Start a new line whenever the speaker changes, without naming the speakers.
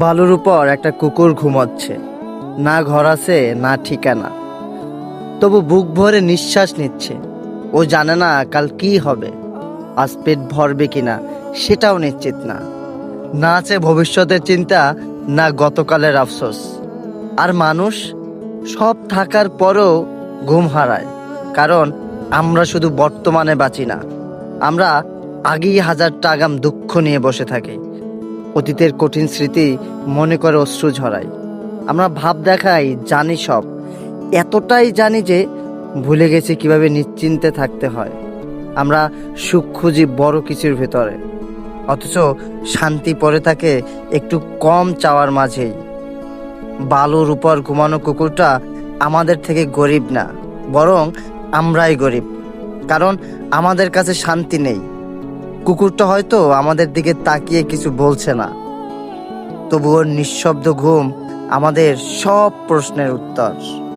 বালুর উপর একটা কুকুর ঘুমাচ্ছে, না ঘর আছে না ঠিকানা, তবু বুক ভরে নিঃশ্বাস নিচ্ছে। ও জানে না কাল কি হবে, আজ পেট ভরবে কিনা সেটাও নিশ্চিত না। না আছে ভবিষ্যতের চিন্তা, না গতকালের আফসোস। আর মানুষ সব থাকার পরও ঘুম হারায়, কারণ আমরা শুধু বর্তমানে বাঁচি না, আমরা আগেই হাজারটা আগাম দুঃখ নিয়ে বসে থাকি। অতীতের কঠিন স্মৃতি মনে করে অশ্রু ঝরাই। আমরা ভাব দেখাই জানি সব, এতটাই জানি যে ভুলে গেছি কিভাবে নিশ্চিন্তে থাকতে হয়। আমরা সুখ খুঁজি বড় কিছুর ভেতরে, অথচ শান্তি পড়ে থাকে একটু কম চাওয়ার মাঝেই। বালুর উপর ঘুমানো কুকুরটা আমাদের থেকে গরিব না, বরং আমরাই গরিব, কারণ আমাদের কাছে শান্তি নেই। কুকুরটা হয়তো আমাদের দিকে তাকিয়ে কিছু বলছে না, তবুও নিঃশব্দ ঘুম আমাদের সব প্রশ্নের উত্তর।